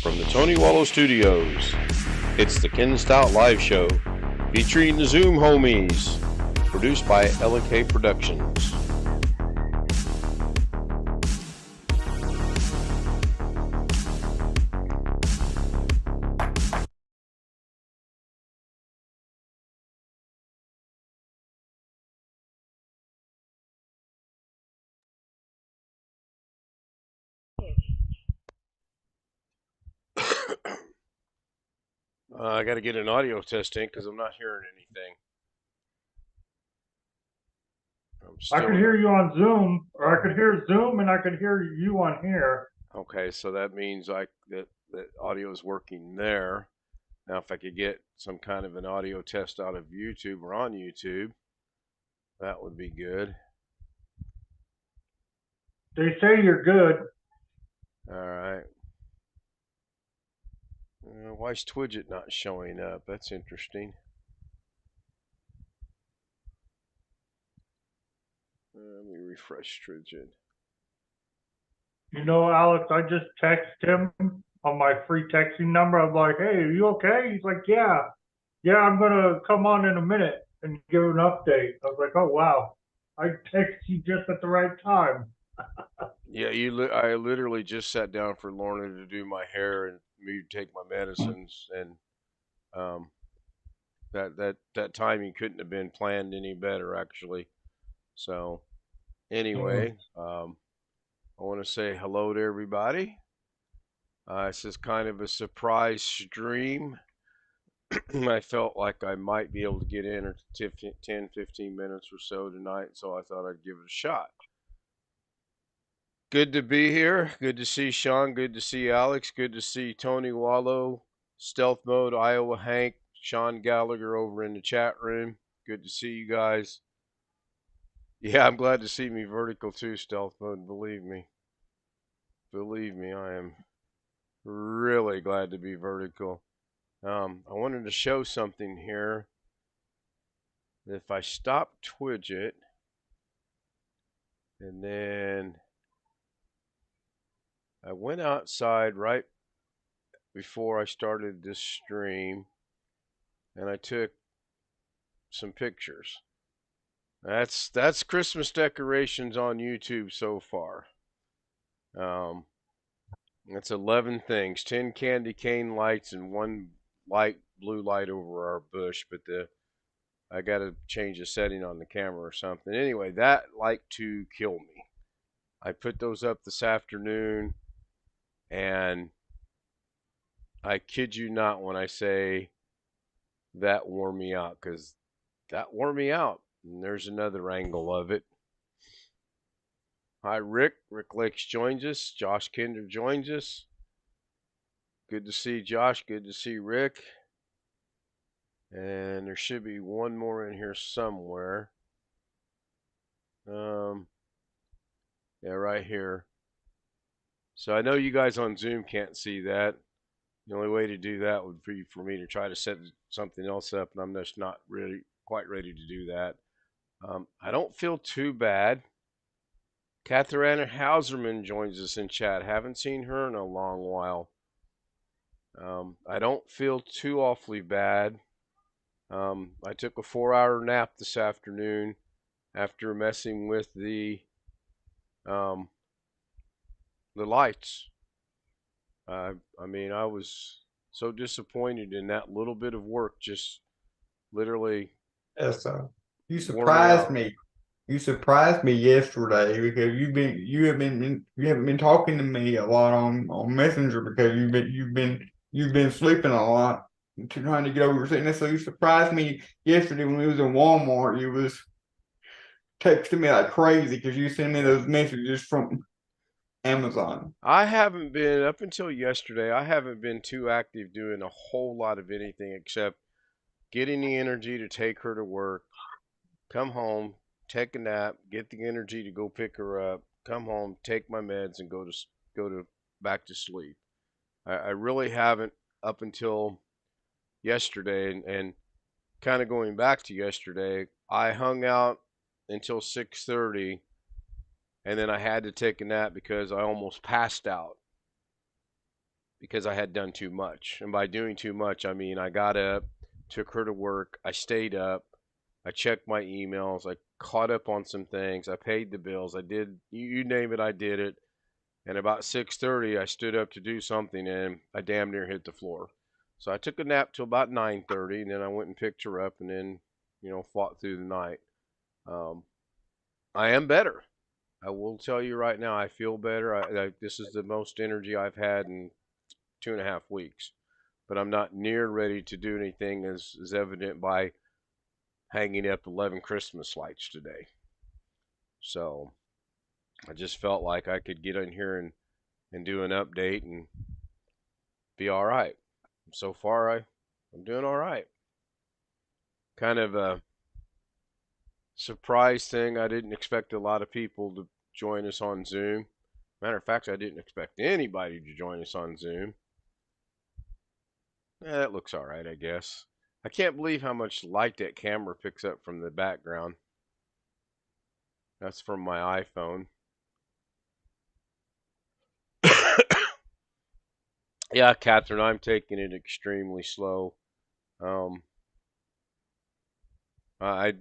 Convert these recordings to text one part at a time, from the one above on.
From the Tony Wallow Studios, it's the Ken Stout Live Show featuring the Zoom homies, produced by LK Productions. I got to get an audio test in because I'm not hearing anything. I could hear you on Zoom, or I could hear Zoom, and I could hear you on here. Okay, so that means that audio is working there. Now, if I could get some kind of an audio test out of YouTube or on YouTube, that would be good. They say you're good. All right. Why is Twidget not showing up? That's interesting. Let me refresh Twidget. You know, Alex, I just texted him on my free texting number. I'm like, hey, are you okay? He's like, yeah. Yeah, I'm going to come on in a minute and give an update. I was like, oh, wow. I texted you just at the right time. Yeah, I literally just sat down for Lorna to do my hair and me to take my medicines, and um, that timing couldn't have been planned any better, actually. So anyway, I want to say hello to everybody. This is kind of a surprise stream. I felt like I might be able to get in 10, 15 minutes or so tonight, so I thought I'd give it a shot. Good to be here. Good to see Sean. Good to see Alex. Good to see Tony Wallow, Stealth Mode, Iowa Hank, Sean Gallagher over in the chat room. Good to see you guys. Yeah, I'm glad to see me vertical too, Stealth Mode. Believe me. Believe me, I am really glad to be vertical. I wanted to show something here. If I stop Twidget and then I went outside right before I started this stream and I took some pictures. That's Christmas decorations on YouTube so far. That's 11 things, 10 candy cane lights and one light blue light over our bush, but I got to change the setting on the camera or something. Anyway, that like to kill me. I put those up this afternoon, and I kid you not when I say that wore me out, because that wore me out. And there's another angle of it. Hi, Rick. Rick Lakes joins us. Josh Kinder joins us. Good to see Josh. Good to see Rick. And there should be one more in here somewhere. Yeah, right here. So I know you guys on Zoom can't see that. The only way to do that would be for me to try to set something else up, and I'm just not really quite ready to do that. I don't feel too bad. Catherine Hauserman joins us in chat. Haven't seen her in a long while. I don't feel too awfully bad. I took a 4-hour nap this afternoon after messing with the lights. I mean, I was so disappointed in that little bit of work. Just literally, Yes, you wore me surprised out. me. You surprised me yesterday because you haven't been talking to me a lot on Messenger because you've been sleeping a lot trying to get over your sickness. So you surprised me yesterday when we was in Walmart. You was texting me like crazy because you sent me those messages from Amazon. I haven't been, up until yesterday, I haven't been too active doing a whole lot of anything except getting the energy to take her to work, come home, take a nap, get the energy to go pick her up, come home, take my meds, and go to back to sleep. I really haven't up until yesterday, and kind of going back to yesterday. I hung out until 6:30, and then I had to take a nap because I almost passed out. because I had done too much. And by doing too much, I mean I got up, took her to work, I stayed up, I checked my emails, I caught up on some things, I paid the bills, I did you name it, I did it. And about 6:30, I stood up to do something, and I damn near hit the floor. So I took a nap till about 9:30, and then I went and picked her up, and then fought through the night. Um, I am better. I will tell you right now, I feel better. This is the most energy I've had in 2.5 weeks, but I'm not near ready to do anything, as is evident by hanging up 11 Christmas lights today. So I just felt like I could get in here and do an update and be all right. So far, I'm doing all right. Kind of a surprise thing. I didn't expect a lot of people to join us on Zoom. Matter of fact, I didn't expect anybody to join us on Zoom. That looks all right, I guess. I can't believe how much light that camera picks up from the background. That's from my iPhone. Yeah, Catherine, I'm taking it extremely slow. Um, I,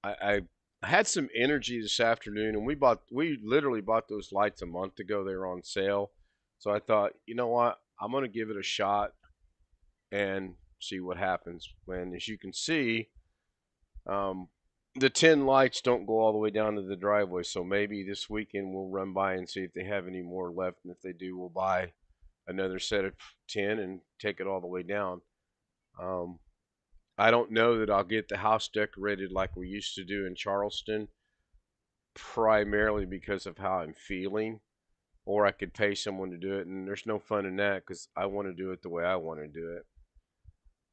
I had some energy this afternoon, and we literally bought those lights a month ago. They were on sale, so I thought, you know what, I'm gonna give it a shot and see what happens. When, as you can see, um, the 10 lights don't go all the way down to the driveway, so maybe this weekend we'll run by and see if they have any more left, and if they do, we'll buy another set of 10 and take it all the way down. Um, I don't know that I'll get the house decorated like we used to do in Charleston, primarily because of how I'm feeling, or I could pay someone to do it, and there's no fun in that because I want to do it the way I want to do it.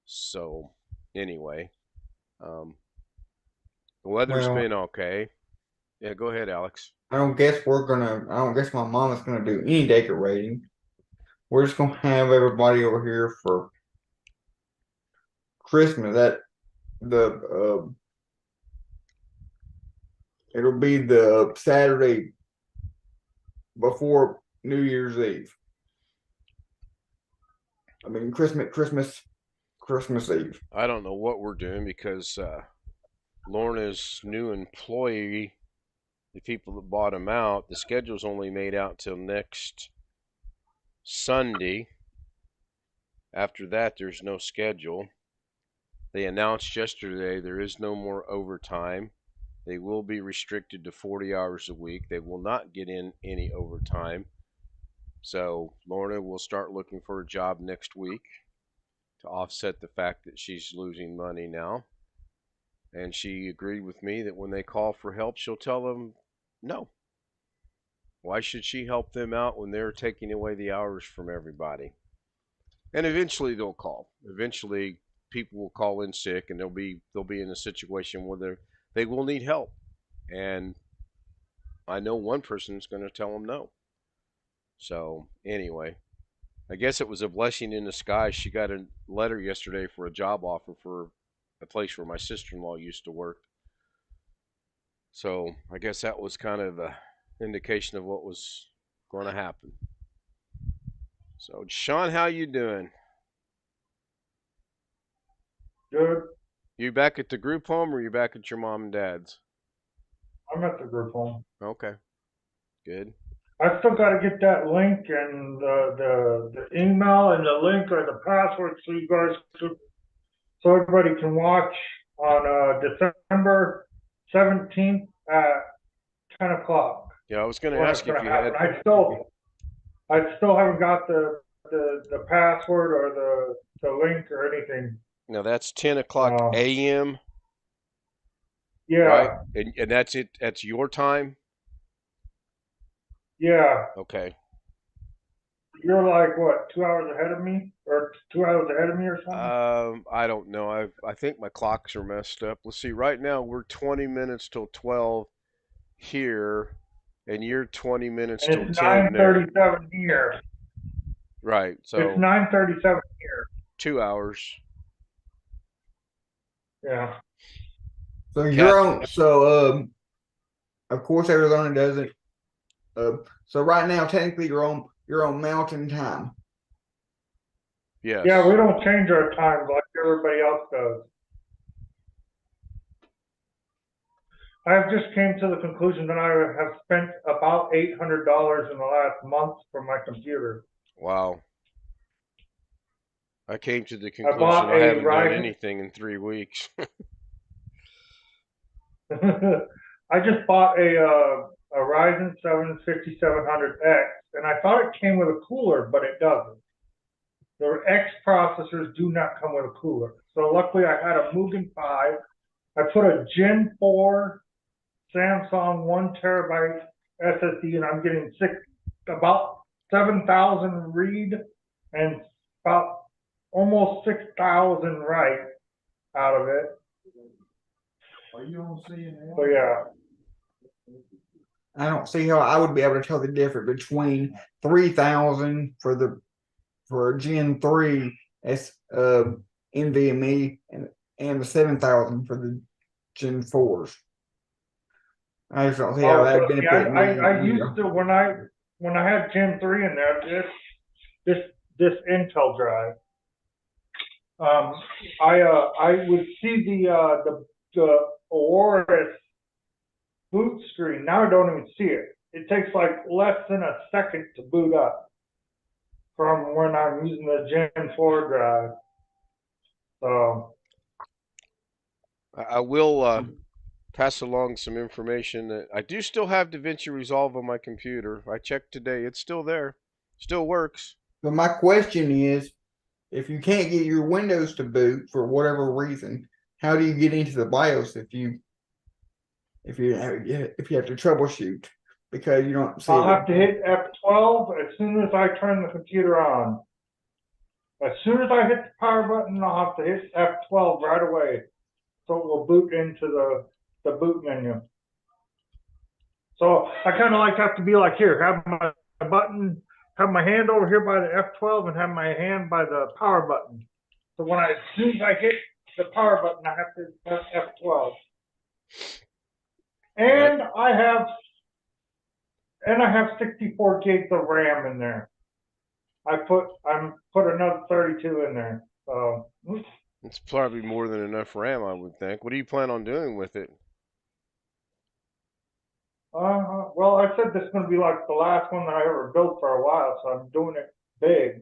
So, anyway, um, the weather's Well, been okay. Yeah, go ahead, Alex. I don't guess my mom is gonna do any decorating. We're just gonna have everybody over here for Christmas. The it'll be the Saturday before New Year's Eve. I mean Christmas Eve. I don't know what we're doing because Lorna's new employee, the people that bought him out, the schedule's only made out till next Sunday. After that, there's no schedule. They announced yesterday there is no more overtime. They will be restricted to 40 hours a week. They will not get in any overtime. So Lorna will start looking for a job next week to offset the fact that she's losing money now. And she agreed with me that when they call for help, she'll tell them no. Why should she help them out when they're taking away the hours from everybody? And eventually they'll call. Eventually people will call in sick, and they'll be in a situation where they will need help. And I know one person is going to tell them no. So anyway, I guess it was a blessing in disguise. She got a letter yesterday for a job offer for a place where my sister-in-law used to work. So I guess that was kind of a indication of what was going to happen. So Sean, how you doing? Good. You back at the group home, or you back at your mom and dad's? I'm at the group home. Okay, good. I still got to get that link and the email and the link or the password so you guys could, so everybody can watch on December 17th at 10 o'clock. Yeah, I was going to When it's ask if going to you happen. had. I still haven't got the password or the link or anything. Now that's 10 o'clock Um, a.m. right? yeah, And that's it. That's your time. yeah. Okay. You're like what, 2 hours ahead of me, or 2 hours ahead of me, or something? I don't know. I think my clocks are messed up. Let's see. Right now we're 20 minutes till 12 here, and you're 20 minutes And till it's 10 there. 9:37 here. Right. It's So 9:37 here. 2 hours. Yeah. So you're Catherine. on. Of course Arizona doesn't. So right now technically you're on Mountain Time. Yeah, we Yes. don't change our times like everybody else does. I have just came to the conclusion that I have spent about $800 in the last month for my computer. Wow. I came to the I conclusion bought I a haven't done Ryzen. anything in 3 weeks. I just bought a Ryzen 7 5700X, and I thought it came with a cooler, but it doesn't. The X processors do not come with a cooler. So luckily, I had a Mugen 5. I put a Gen 4 Samsung 1 terabyte SSD, and I'm getting about 7,000 read and about almost 6,000 write out of it. Are you on CNN? So yeah, I don't see how I would be able to tell the difference between 3,000 for a Gen 3 S NVMe and the 7,000 for the Gen 4s. I just don't see how oh, that trust me, benefit me I used either. to when I had Gen 3 in there. This Intel drive. Um, I would see the Aorus boot screen. Now I don't even see it. It takes like less than a second to boot up from when I'm using the Gen 4 drive. So, I will pass along some information that I do still have DaVinci Resolve on my computer. I checked today; it's still there, still works. But my question is, if you can't get your Windows to boot for whatever reason, how do you get into the BIOS if you have to troubleshoot because you don't see I'll it? have to hit F12 as soon as I turn the computer on. As soon as I hit the power button, I'll have to hit F12 right away. So it will boot into the boot menu. So I kind of like have to be like here, have my button, have my hand over here by the F12 and have my hand by the power button. So as soon as I hit the power button, I have to press F12. What? And I have 64 gigs of RAM in there. I'm put another 32 in there. So It's probably more than enough RAM, I would think. What do you plan on doing with it? well, I said this is going to be like the last one that I ever built for a while, so I'm doing it big.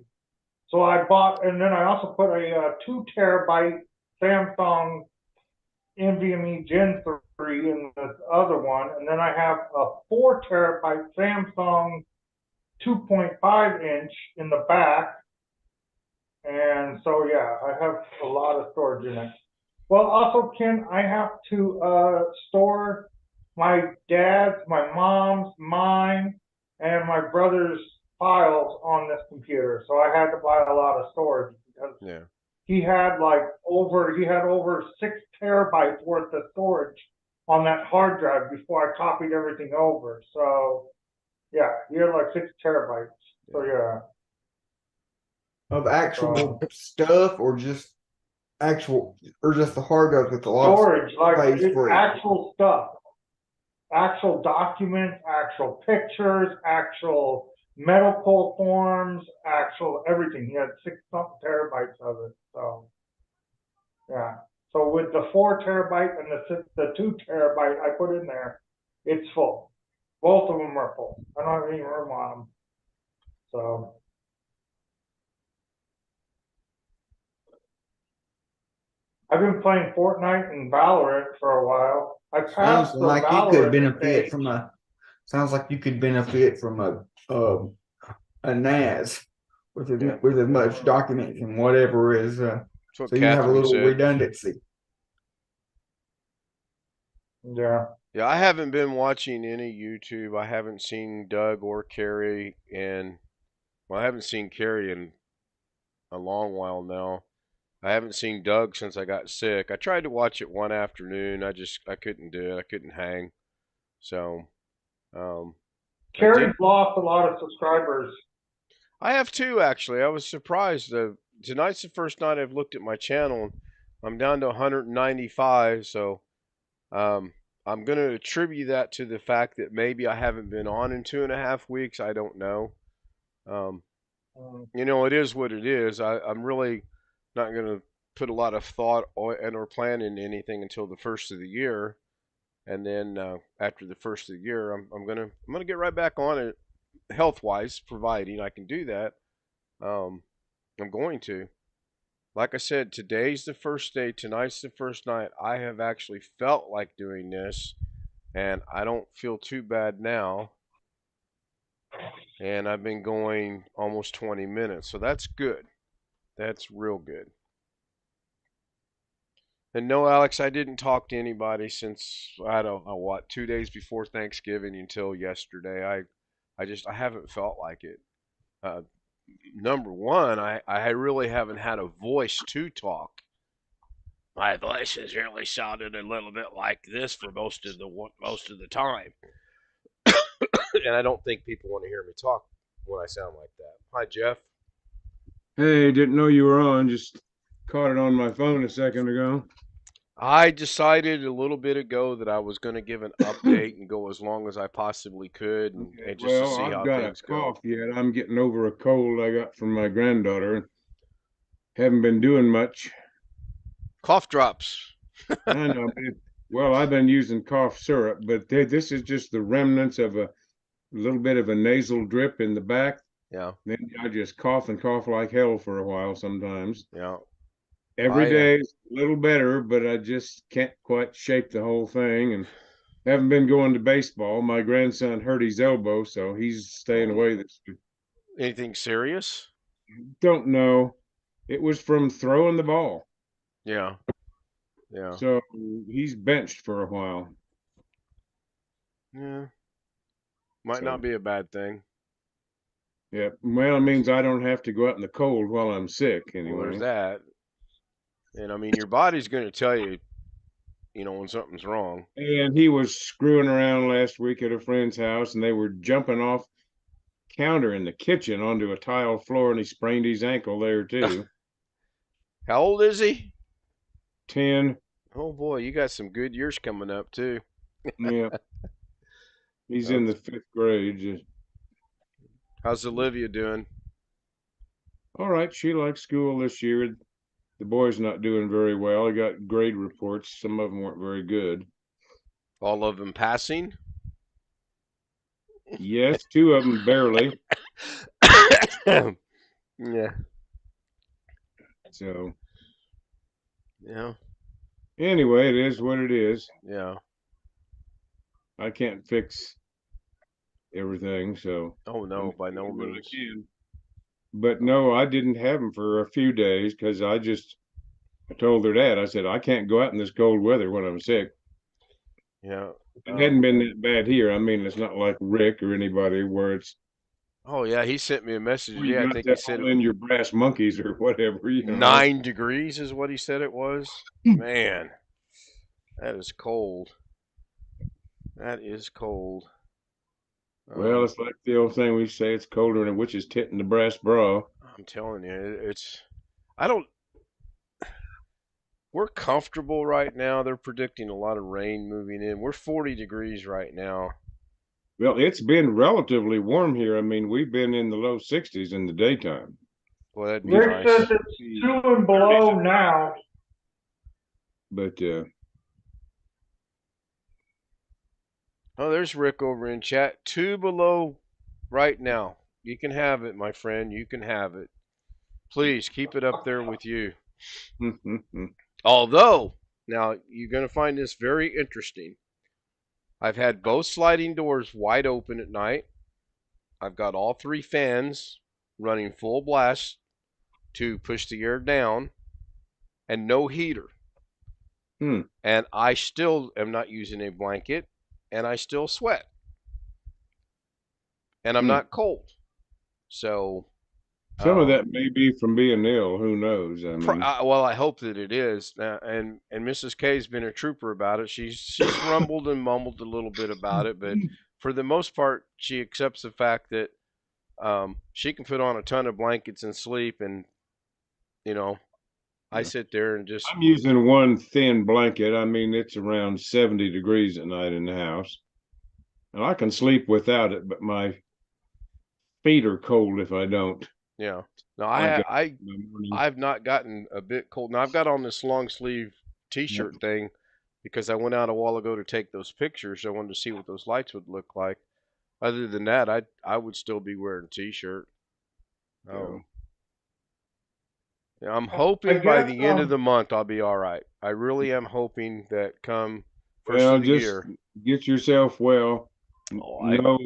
So I bought, and then I also put a 2 terabyte Samsung NVMe Gen 3 in the other one, and then I have a 4 terabyte Samsung 2.5 inch in the back. And so, yeah, I have a lot of storage in it. Well, also, Ken, I have to store my dad's, my mom's, mine, and my brother's files on this computer. So I had to buy a lot of storage because Yeah. he had over 6 terabytes worth of storage on that hard drive before I copied everything over. So yeah, he had like 6 terabytes. So Yeah. yeah. Of actual So stuff or just actual or just the hard drive with a lot of storage, like space it's free. actual stuff, actual documents, actual pictures, actual medical forms, actual everything. He had 6 terabytes of it. So yeah. So with the 4 terabyte and the 2 terabyte I put in there, it's full. Both of them are full. I don't have any room on them. So I've been playing Fortnite and Valorant for a while. I Sounds passed the like you could Valorant benefit stage. from a sounds like you could benefit from a NAS Yeah. with as much documents and whatever is That's what so you have a Catherine little said. redundancy. Yeah. Yeah, I haven't been watching any YouTube. I haven't seen Doug or Carrie, and well, I haven't seen Carrie in a long while now. I haven't seen Doug since I got sick. I tried to watch it one afternoon. I couldn't do it. I couldn't hang. So, um, I did. Carrie's lost a lot of subscribers. I have two actually. I was surprised. Tonight's the first night I've looked at my channel. I'm down to 195. So, um, I'm going to attribute that to the fact that maybe I haven't been on in 2.5 weeks. I don't know. Um, It is what it is. I'm really not going to put a lot of thought or plan into anything until the first of the year, and then after the first of the year, I'm gonna get right back on it, health wise, providing I can do that. Um, I'm going to. Like I said, today's the first day. Tonight's the first night. I have actually felt like doing this, and I don't feel too bad now. And I've been going almost 20 minutes, so that's good. That's real good. And no, Alex, I didn't talk to anybody since I don't know what 2 days before Thanksgiving until yesterday. I haven't felt like it. Uh, Number one, I really haven't had a voice to talk. My voice has really sounded a little bit like this for most of the time, and I don't think people want to hear me talk when I sound like that. Hi, Jeff. Hey, didn't know you were on. Just caught it on my phone a second ago. I decided a little bit ago that I was going to give an update and go as long as I possibly could, and just to Well, see I've how got a things go. cough yet. I'm getting over a cold I got from my granddaughter. Haven't been doing much. Cough drops. I know. Well, I've been using cough syrup, but this is just the remnants of a little bit of a nasal drip in the back. Yeah, Then I just cough and cough like hell for a while sometimes. yeah. Every I day is a little better, but I just can't quite shake the whole thing. And haven't been going to baseball. My grandson hurt his elbow, so he's staying Oh, away this week. anything serious? Don't know. It was from throwing the ball. Yeah, yeah, So he's benched for a while. yeah. Might not So be a bad thing. yeah. Well, it means I don't have to go out in the cold while I'm sick Well, there's anyway. that. And I mean, your body's going to tell you, when something's wrong. And he was screwing around last week at a friend's house and they were jumping off counter in the kitchen onto a tile floor and he sprained his ankle there too. How old is he? 10. Oh boy, you got some good years coming up too. Yeah. He's in Um, the 5th grade. how's Olivia doing? All right. She likes school this year. The boy's not doing very well. I got grade reports. Some of them weren't very good. All of them passing? Yes, 2 of them barely. Yeah, So yeah, anyway, it is what it is. yeah. I can't fix everything, so Oh I'm no, by no doing what I means. can. But no, I didn't have them for a few days because I told her dad, I said, I can't go out in this cold weather when I'm sick. Yeah. It hadn't been that bad here. I mean, it's not like Rick or anybody where it's Oh yeah, he sent me a message where you today. I got think he that said all it was in your brass monkeys or whatever. 9 degrees is what he said it was. Man, that is cold. That is cold. Well, Um, it's like the old thing we say, it's colder than a witch's tit in the brass bra. I'm telling you, it's. I don't. We're comfortable right now. They're predicting a lot of rain moving in. We're 40 degrees right now. Well, it's been relatively warm here. I mean, we've been in the low 60s in the daytime. Well, that'd be Rick nice. says it's 2 and below now. But Oh, there's Rick over in chat. 2 below right now. You can have it, my friend. You can have it. Please keep it up there with you. Although, now you're going to find this very interesting. I've had both sliding doors wide open at night. I've got all 3 fans running full blast to push the air down and no heater. And I still am not using a blanket and I still sweat. And I'm not cold. So Some of that may be from being ill. Who knows? I mean, well, I hope that it is. And Mrs. K's been a trooper about it. She's rumbled and mumbled a little bit about it, but for the most part, she accepts the fact that she can put on a ton of blankets and sleep. And I sit there and just I'm using one thin blanket. I mean, it's around 70 degrees at night in the house, and I can sleep without it, but my feet are cold if I don't. Yeah. No, I got I in the morning. I've not gotten a bit cold. Now I've got on this long sleeve Yep. T-shirt thing because I went out a while ago to take those pictures. I wanted to see what those lights would look like. Other than that, I would still be wearing a T-shirt. So, Um, yeah, I'm I hoping by guess the end of the month I'll be all right. I really am hoping that come first well, of the just year. get yourself well. Oh, No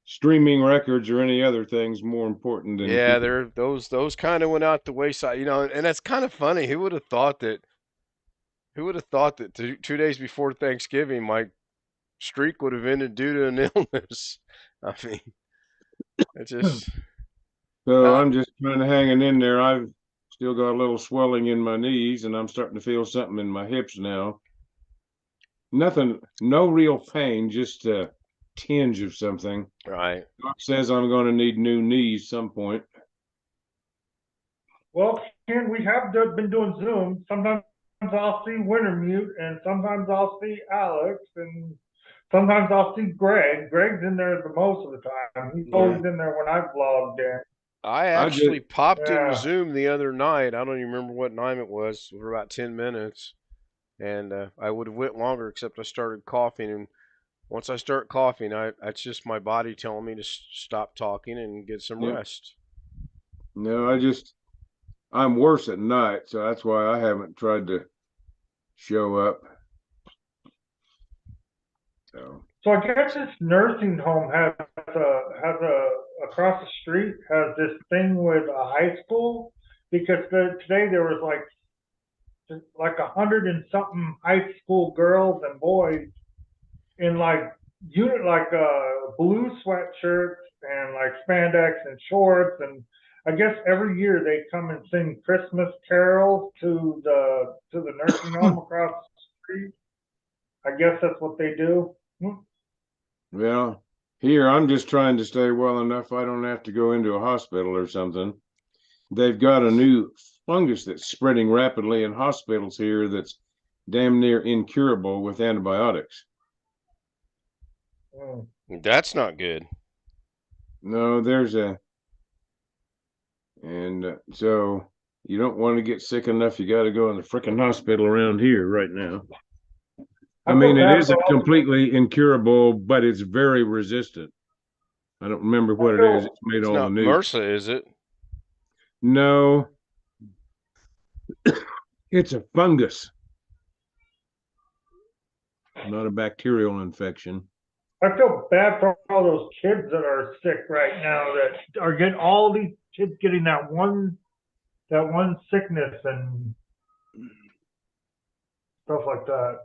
streaming records or any other things more important than yeah, keeping. there those kind of went out the wayside, and that's kind of funny. Who would have thought that 2 days before Thanksgiving my streak would have ended due to an illness? I mean, it just So uh, I'm just kind of hanging in there. I've still got a little swelling in my knees, and I'm starting to feel something in my hips now. Nothing, no real pain, just a tinge of something. right. Doc says I'm going to need new knees some point. Well, Ken, we have been doing Zoom. Sometimes I'll see Wintermute, and sometimes I'll see Alex, and sometimes I'll see Greg. Greg's in there the most of the time. He's Yeah. always in there when I've logged in. I I just actually popped into Yeah. Zoom the other night. I don't even remember what time it was. For about 10 minutes, and I would have went longer except I started coughing. And once I start coughing, that's just my body telling me to stop talking and get some yeah. rest. No, So I'm worse at night, so that's why I haven't tried to show up. So So I guess this nursing home has a across the street has this thing with a high school because today there was like 100 and something high school girls and boys in blue sweatshirts and like spandex and shorts, and I guess every year they come and sing Christmas carols to the nursing home across the street. I guess that's what they do. well, here I'm just trying to stay well enough I don't have to go into a hospital or something. They've got a new fungus that's spreading rapidly in hospitals here that's damn near incurable with antibiotics. Mm. that's not good. No, and so you don't want to get sick enough. You got to go in the freaking hospital around here right now. I I mean, feel it bad for isn't all. completely incurable, but it's very resistant. I don't remember I what it is. feel It's made It's all the not news. MRSA, is it? No, it's a fungus, not a bacterial infection. I feel bad for all those kids that are sick right now that are getting all these kids getting that one sickness and stuff like that.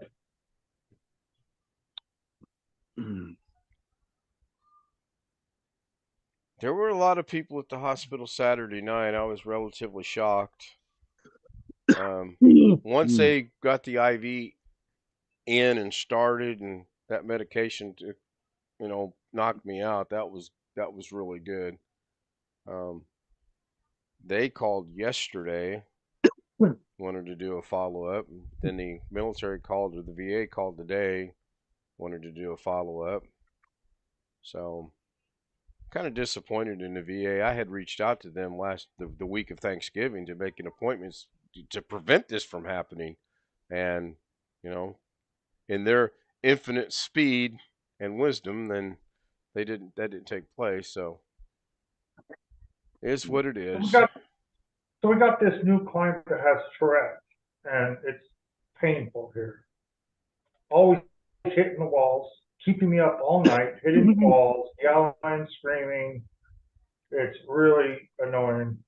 There were a lot of people at the hospital Saturday night. I was relatively shocked. Once they got the IV in and started, and that medication to knocked me out, that was really good. Um, they called yesterday, wanted to do a follow up. Then the military called, or the VA called today, wanted to do a follow up. So kind of disappointed in the VA. I had reached out to them the week of Thanksgiving to make an appointment to prevent this from happening, and you know, in their infinite speed and wisdom, then that didn't take place. So it's what it So we is. got so we got this new client that has Tourette's, and it's painful here. Always hitting the walls, keeping me up all night, hitting the walls, yelling, screaming. It's really annoying.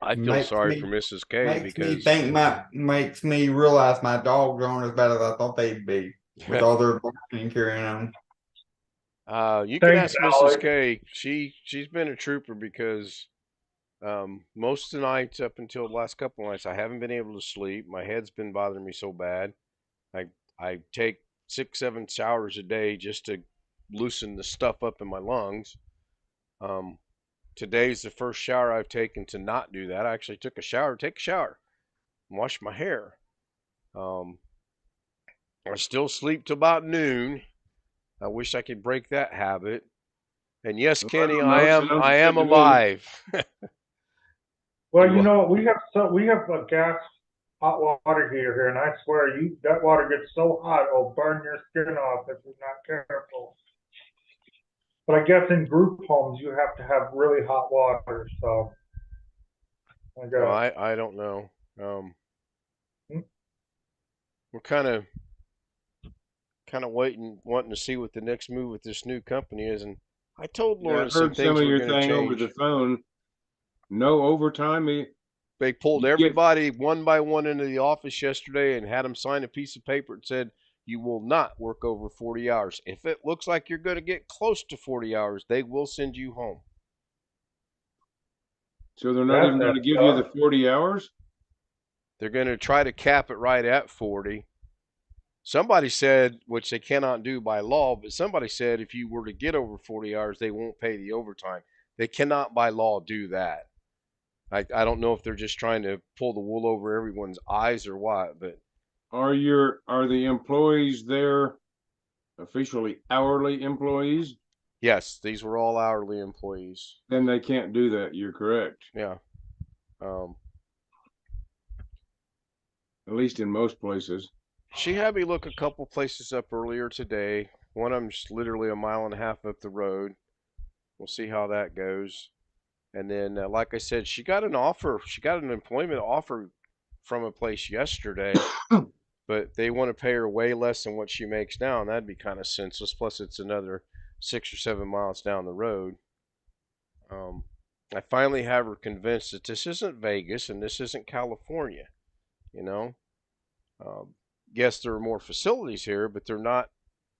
I feel Makes sorry for me Mrs. K makes me because think my makes me realize my dogs aren't as bad as I thought they'd be with all their barking and carrying on. you can Thanks, ask Mrs. Alex. K. She's been a trooper because most of the nights up until the last couple of nights, I haven't been able to sleep. My head's been bothering me so bad. I I take 6, 7 showers a day just to loosen the stuff up in my lungs. Um, Today's the first shower I've taken to not do that. I actually took a shower, take a shower, and wash my hair. Um, I still sleep till about noon. I wish I could break that habit. And yes, Well, Kenny, I don't know. Sounds I am good to me. alive. Well, You we have a gas hot water heater here, and I swear that water gets so hot it'll burn your skin off if you're not careful. But I guess in group homes you have to have really hot water, so I no, guess. I don't know. Hmm. We're kind of wanting to see what the next move with this new company is. And I told Yeah, I Lauren some heard some things of were your going to thing over the change. phone. No overtime. They pulled You get everybody one by one into the office yesterday and had them sign a piece of paper that said, you will not work over 40 hours. If it looks like you're going to get close to 40 hours, they will send you home. so they're not That's even going to messed give you the up. 40 hours. They're going to try to cap it right at 40. Somebody said, which they cannot do by law, but somebody said if you were to get over 40 hours, they won't pay the overtime. They cannot by law do that. I don't know if they're just trying to pull the wool over everyone's eyes or what, but Are the employees there officially hourly employees? yes, these were all hourly employees. Then they can't do that. You're correct. Yeah. Um, At least in most places. she had me look a couple places up earlier today. One of them's literally a mile and a half up the road. We'll see how that goes. And then, like I said, she got an offer. She got an employment offer from a place yesterday, but they want to pay her way less than what she makes now, and that'd be kind of senseless. Plus, it's another 6 or 7 miles down the road. I finally have her convinced that this isn't Vegas and this isn't California. You know, yes, there are more facilities here, but they're not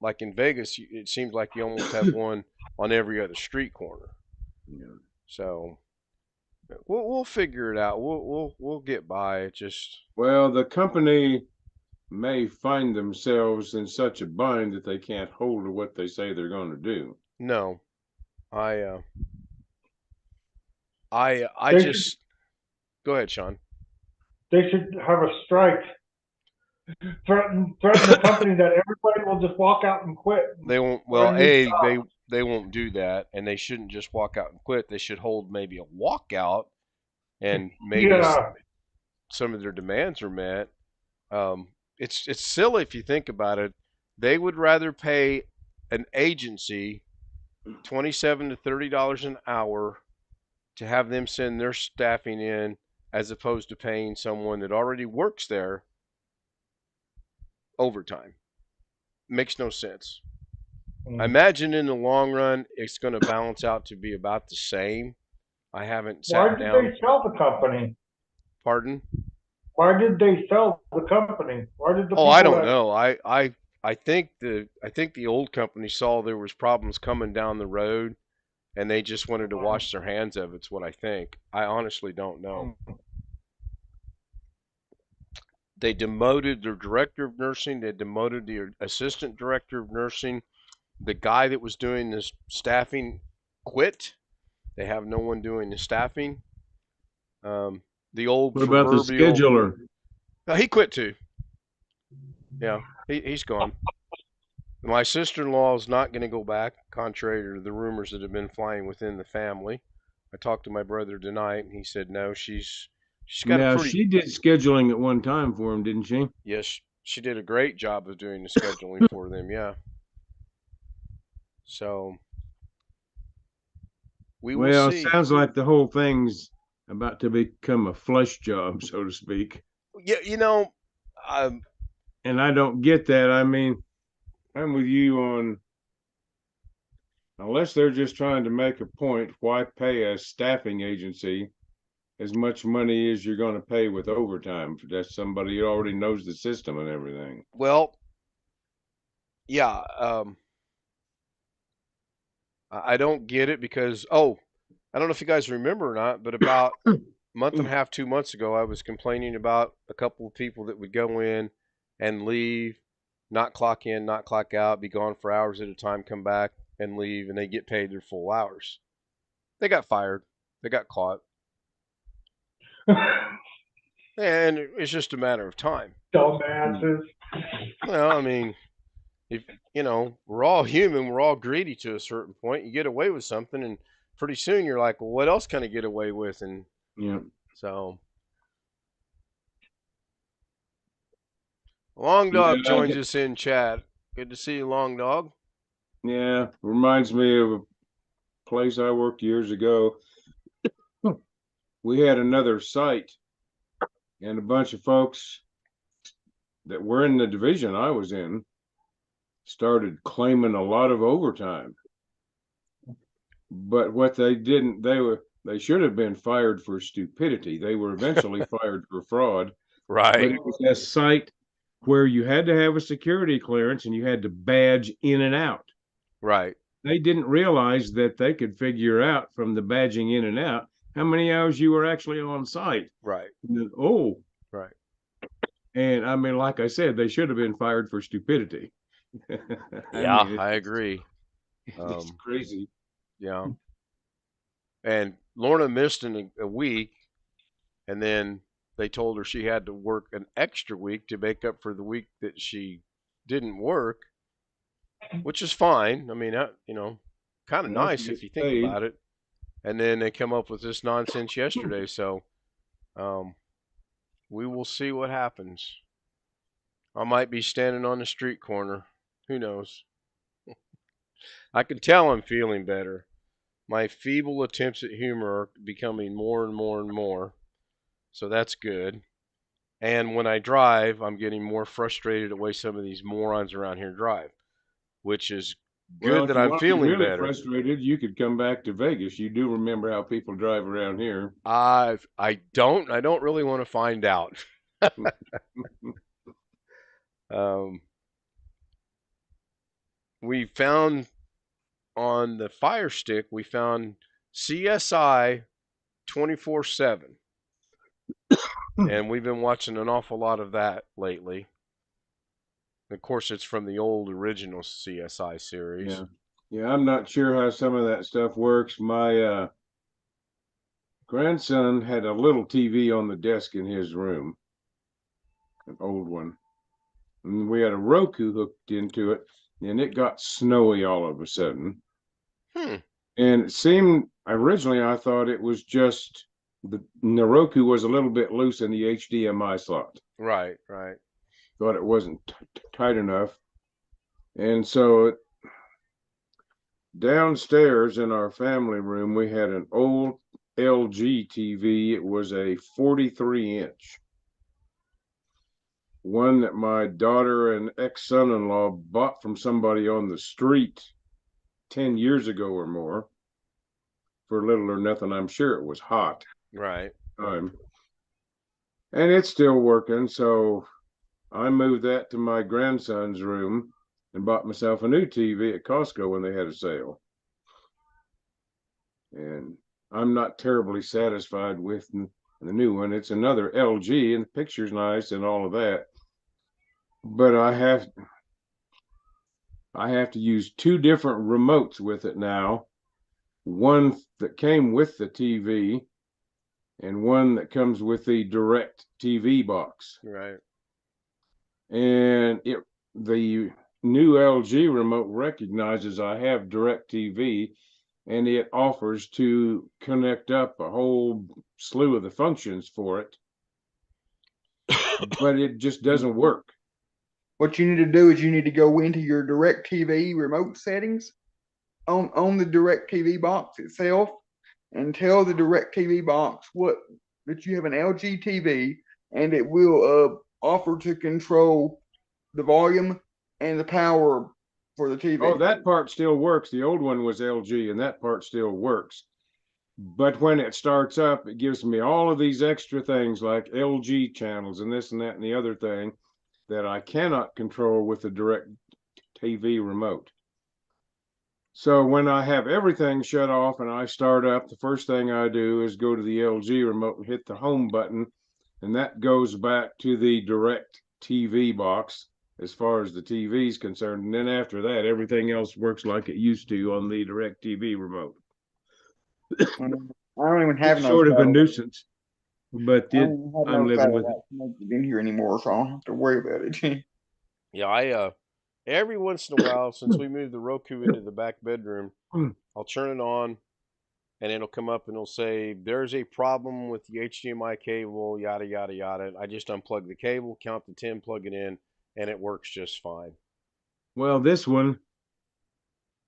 like in Vegas. It seems like you almost have one on every other street corner. Yeah. So we'll figure it out. We'll get by. It just Well, the company may find themselves in such a bind that they can't hold to what they say they're going to do. no. I uh, I They should just go ahead, Sean. they should have a strike. Threaten the company that everybody will just walk out and quit and They won't. Well, find new they won't do that, and they shouldn't just walk out and quit. They should hold maybe a walkout, and maybe Yeah. some of their demands are met. It's silly if you think about it. They would rather pay an agency $27 to $30 an hour to have them send their staffing in, as opposed to paying someone that already works there overtime. Makes no sense. I imagine in the long run it's going to balance out to be about the same. I haven't Why sat did down. they sell the company? Pardon? Why did they sell the company? Why did the Oh, people I don't that know. I think the old company saw there was problems coming down the road, and they just wanted to wash their hands of it. It's what I think. I honestly don't know. They demoted their director of nursing. They demoted the assistant director of nursing. The guy that was doing this staffing quit. They have no one doing the staffing. The old What about the proverbial. scheduler? He quit too. Yeah, he's gone. My sister-in-law is not going to go back, contrary to the rumors that have been flying within the family. I talked to my brother tonight, and he said no. She's got a Now, pretty. she did scheduling at one time for him, didn't she? Yes, she did a great job of doing the scheduling for them. Yeah. So we will Well, see. sounds like the whole thing's about to become a flush job, so to speak. Yeah, And I don't get that. I mean, I'm with you on, unless they're just trying to make a point, why pay a staffing agency as much money as you're going to pay with overtime? That's somebody who already knows the system and everything. well, yeah. I don't get it because I don't know if you guys remember or not, but about a month and a half, 2 months ago, I was complaining about a couple of people that would go in and leave, not clock in, not clock out, be gone for hours at a time, come back and leave, and they get paid their full hours. They got fired. They got caught. And it's just a matter of time. dumbasses? Well, I mean, if we're all human, we're all greedy to a certain point. You get away with something, and pretty soon you're like, well, what else can I get away with? And Yeah. so, Long Dog Yeah. joins us in chat. Good to see you, Long Dog. Yeah. Reminds me of a place I worked years ago. We had another site, and a bunch of folks that were in the division I was in started claiming a lot of overtime. But what they didn't, they should have been fired for stupidity. They were eventually fired for fraud. But Right, it was a site where you had to have a security clearance and you had to badge in and out. right, They didn't realize that they could figure out from the badging in and out how many hours you were actually on site. right, And then, oh, right. and I mean, like I said, they should have been fired for stupidity. I Yeah, mean, I agree. it's crazy. Yeah. And Lorna missed a week, and then they told her she had to work an extra week to make up for the week that she didn't work, which is fine. I mean, kind of Well, she nice if gets you think paid. about it. And then they come up with this nonsense yesterday, so um, we will see what happens. I might be standing on the street corner. Who knows? I can tell I'm feeling better. My feeble attempts at humor are becoming more and more and more, so that's good. And when I drive, I'm getting more frustrated at the way some of these morons around here drive, which is Well, good if that you I'm want to be feeling really better. frustrated, you could come back to Vegas. You do remember how people drive around here. I don't really want to find out. um, we found on the Fire Stick, we found CSI 24/7, and we've been watching an awful lot of that lately. Of course, it's from the old original CSI series. Yeah. Yeah, I'm not sure how some of that stuff works. My grandson had a little TV on the desk in his room, an old one. And we had a Roku hooked into it, and it got snowy all of a sudden. Hmm. And it seemed originally I thought it was just the Roku was a little bit loose in the HDMI slot. Right, right. Thought it wasn't tight enough. And so downstairs in our family room, we had an old LG TV. It was a 43-inch, one that my daughter and ex-son-in-law bought from somebody on the street 10 years ago or more for little or nothing. I'm sure it was hot. Right. And it's still working. So I moved that to my grandson's room and bought myself a new TV at Costco when they had a sale. And I'm not terribly satisfied with the new one. It's another LG, and the picture's nice and all of that. But I have to use two different remotes with it now. One that came with the TV, and one that comes with the direct TV box. Right. And the new LG remote recognizes I have direct TV, and it offers to connect up a whole slew of the functions for it, but it just doesn't work. What you need to do is you need to go into your DirecTV remote settings on the DirecTV box itself and tell the DirecTV box that you have an LG TV, and it will offer to control the volume and the power for the TV. Oh, that part still works. The old one was LG, and that part still works. But when it starts up, it gives me all of these extra things like LG channels and this and that and the other thing that I cannot control with the direct TV remote. So when I have everything shut off and I start up, the first thing I do is go to the LG remote and hit the home button, and that goes back to the direct TV box as far as the TV is concerned. And then after that, everything else works like it used to on the direct TV remote. I don't even have It's no sort of a satellite. nuisance, but I don't even have I'm no living with it. satellite connected in here anymore, so I don't have to worry about it. Yeah, every once in a while, since we moved the Roku into the back bedroom, I'll turn it on and it'll come up and it'll say, there's a problem with the HDMI cable, yada, yada, yada. I just unplug the cable, count to 10, plug it in, and it works just fine. Well, this one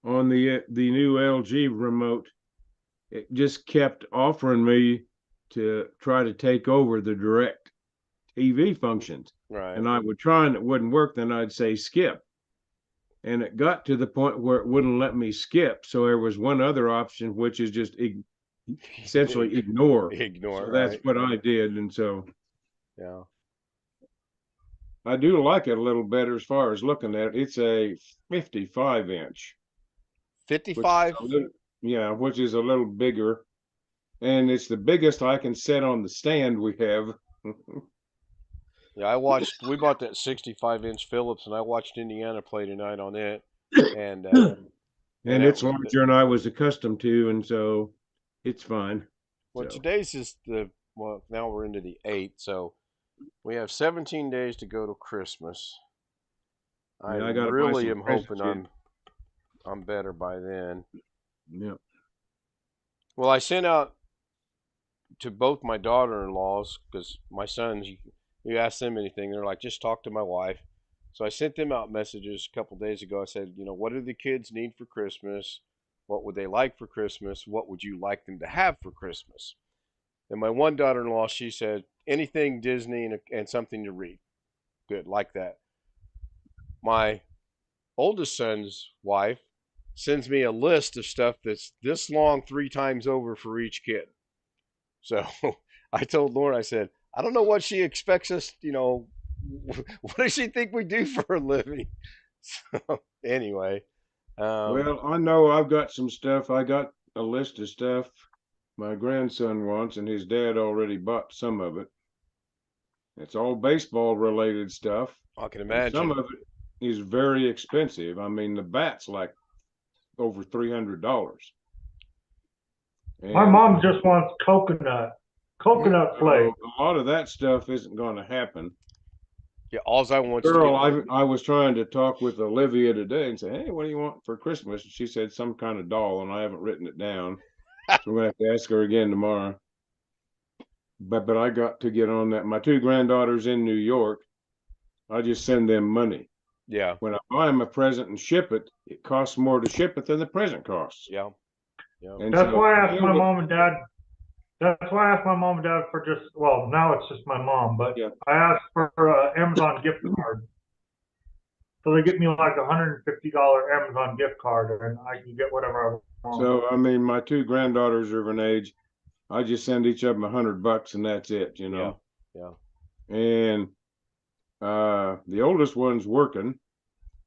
on the new LG remote, it just kept offering me to try to take over the direct TV functions. Right. And I would try and it wouldn't work. Then I'd say skip. And it got to the point where it wouldn't let me skip. So there was one other option, which is just essentially ignore. Ignore. So that's right. what I did. And so Yeah. I do like it a little better as far as looking at it. It's a 55-inch. 55. Yeah, which is a little bigger. And it's the biggest I can set on the stand we have. Yeah, we bought that 65-inch Phillips, and I watched Indiana play tonight on it. And and it's larger than I was accustomed to, and so it's fine. Well, so. Today's is now we're into the 8th, so we have 17 days to go to Christmas. I really am hoping I'm better by then. Yeah. Well, I sent out to both my daughter-in-laws, because my sons, you ask them anything, they're like, just talk to my wife. So I sent them out messages a couple days ago. I said, what do the kids need for Christmas? What would they like for Christmas? What would you like them to have for Christmas? And my one daughter-in-law, she said, anything Disney and something to read. Good, like that. My oldest son's wife sends me a list of stuff that's this long 3 times over for each kid. So I told Lauren, I said, I don't know what she expects us, what does she think we do for a living? So anyway. Well, I know I've got some stuff. I got a list of stuff my grandson wants, and his dad already bought some of it. It's all baseball related stuff. I can imagine. Some of it is very expensive. I mean, the bat's like over $300. My mom just wants coconut flake. A lot of that stuff isn't going to happen. Yeah, all I want. Girl, I was trying to talk with Olivia today and say, hey, what do you want for Christmas? And she said some kind of doll, and I haven't written it down. So we're going to have to ask her again tomorrow. But I got to get on that. My 2 granddaughters in New York, I just send them money. Yeah. When I buy them a present and ship it, it costs more to ship it than the present costs. Yeah. Yeah. And that's why I asked my mom and dad. That's why I asked my mom and dad for now it's just my mom, but yeah. I asked for an Amazon gift card. So they get me like $150 Amazon gift card, and I can get whatever I want. So, I mean, my 2 granddaughters are of an age, I just send each of them $100 and that's it, Yeah. And the oldest one's working,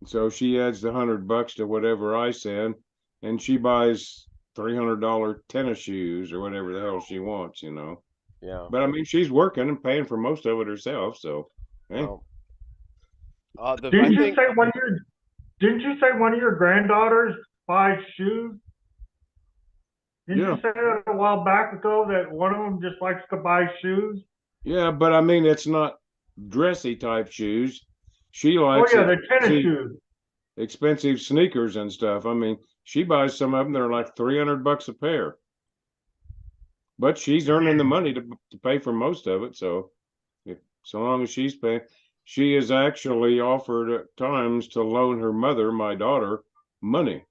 so she adds the $100 to whatever I send, and she buys $300 tennis shoes or whatever the hell she wants, Yeah. But I mean, she's working and paying for most of it herself, so. Hey. Well, didn't you say one of your granddaughters buys shoes? Didn't you say that a while back ago that one of them just likes to buy shoes? Yeah, but I mean, it's not dressy type shoes. She likes the tennis shoes. Expensive sneakers and stuff. I mean, she buys some of them that are like $300 a pair. But she's earning the money to pay for most of it. So long as she's paying, she has actually offered at times to loan her mother, my daughter, money.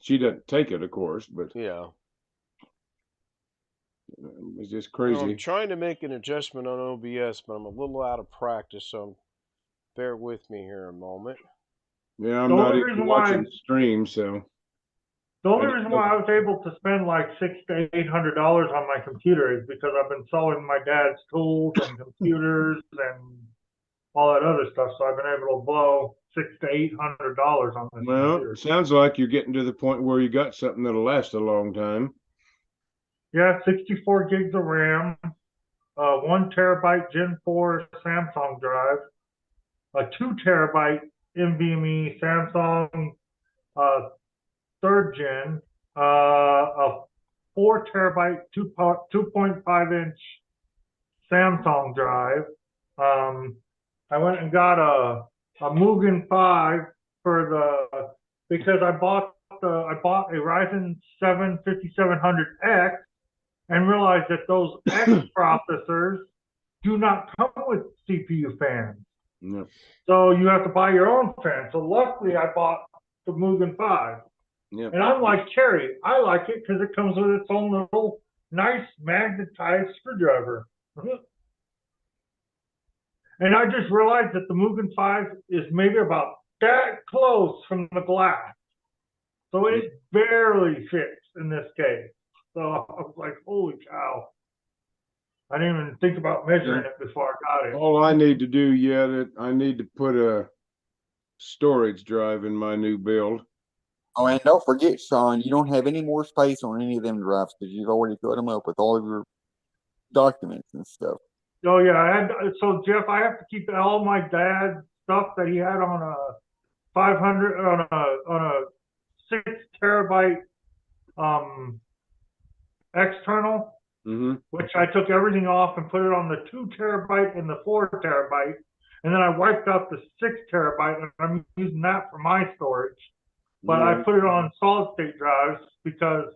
She doesn't take it, of course, but yeah, it's just crazy. I'm trying to make an adjustment on OBS, but I'm a little out of practice, so bear with me here a moment. Yeah, I'm not even watching the stream, so. The only reason why I was able to spend like $600 to $800 on my computer is because I've been selling my dad's tools and computers and all that other stuff. So I've been able to blow $600 to $800 on this computer. It sounds like you're getting to the point where you got something that'll last a long time. Yeah, 64 gigs of RAM, 1 terabyte Gen 4 Samsung drive, a 2 terabyte NVMe Samsung 3rd gen, a 4 terabyte 2.5 inch Samsung drive. I went and got a a Mugen 5 for because I bought a Ryzen 7 5700X and realized that those X processors do not come with CPU fans. Yep. So you have to buy your own fan. So luckily I bought the Mugen 5. Yep. And I'm like Cherry. I like it because it comes with its own little nice magnetized screwdriver. And I just realized that the Mugen 5 is maybe about that close from the glass. So it barely fits in this case. So I was like, holy cow. I didn't even think about measuring it before I got it. All I need to do, I need to put a storage drive in my new build. Oh, and don't forget, Sean, you don't have any more space on any of them drives because you've already filled them up with all of your documents and stuff. Oh yeah, so Jeff, I have to keep all my dad's stuff that he had on a 500 on a 6 terabyte external, which I took everything off and put it on the 2 terabyte and the 4 terabyte, and then I wiped out the 6 terabyte, and I'm using that for my storage. But I put it on solid state drives because.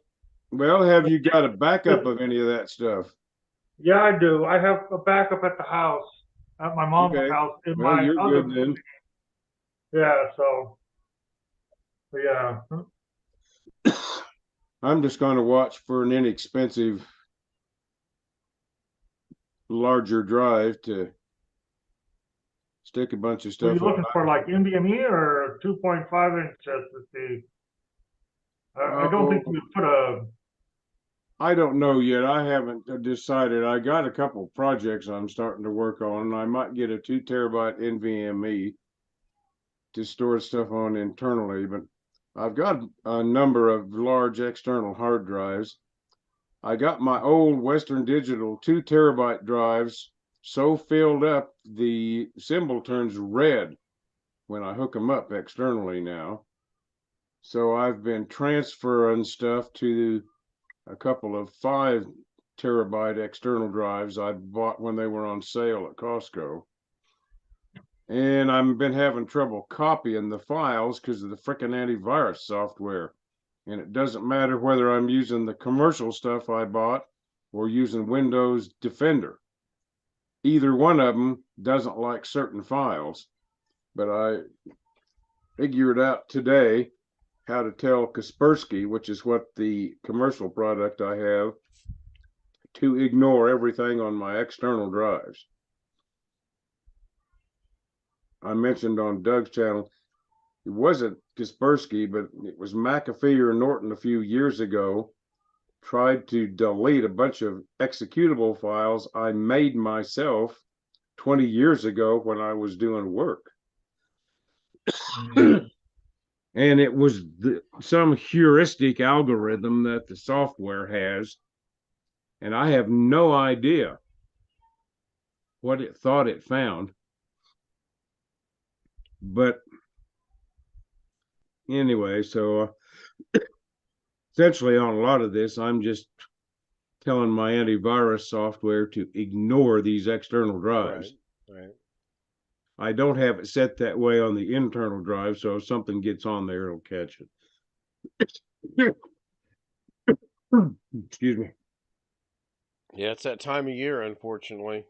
Well, have you got a backup of any of that stuff? Yeah, I do. I have a backup at the house, at my mom's house. Well, you're good then. Yeah, so. Yeah. I'm just going to watch for an inexpensive, larger drive to stick a bunch of stuff. Are you looking for like NVMe or 2.5 inch SSD? I don't think you put a. I don't know yet. I haven't decided. I got a couple projects I'm starting to work on. I might get a 2 terabyte NVMe to store stuff on internally, but I've got a number of large external hard drives. I got my old Western Digital 2 terabyte drives so filled up the symbol turns red when I hook them up externally now. So I've been transferring stuff to a couple of 5 terabyte external drives I bought when they were on sale at Costco. And I've been having trouble copying the files because of the frickin' antivirus software. And it doesn't matter whether I'm using the commercial stuff I bought or using Windows Defender. Either one of them doesn't like certain files. But I figured out today how to tell Kaspersky, which is what the commercial product I have, to ignore everything on my external drives. I mentioned on Doug's channel, it wasn't Kaspersky, but it was McAfee or Norton a few years ago, tried to delete a bunch of executable files I made myself 20 years ago when I was doing work. And it was some heuristic algorithm that the software has. And I have no idea what it thought it found. But anyway, so essentially on a lot of this, I'm just telling my antivirus software to ignore these external drives. Right. I don't have it set that way on the internal drive, so if something gets on there, it'll catch it. Excuse me. Yeah, it's that time of year, unfortunately.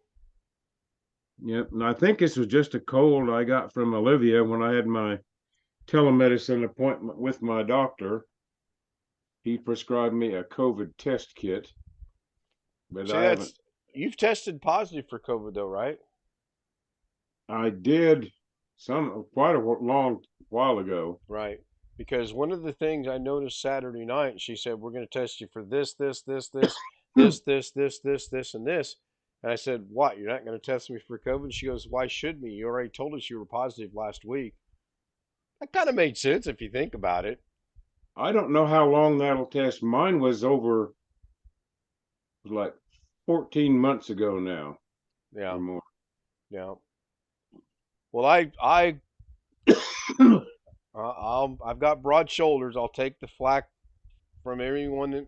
Yep, and I think this was just a cold I got from Olivia when I had my telemedicine appointment with my doctor. He prescribed me a COVID test kit, but See, I haven't. You've tested positive for COVID, though, right? I did quite a long while ago. Right. Because one of the things I noticed Saturday night, she said, we're going to test you for this, this, this, this, this, this, this, this, this, and this. And I said, what? You're not going to test me for COVID? She goes, why should me? You already told us you were positive last week. That kind of made sense if you think about it. I don't know how long that'll test. Mine was like 14 months ago now. Yeah. Or more. Yeah. Well, I've got broad shoulders. I'll take the flack from everyone that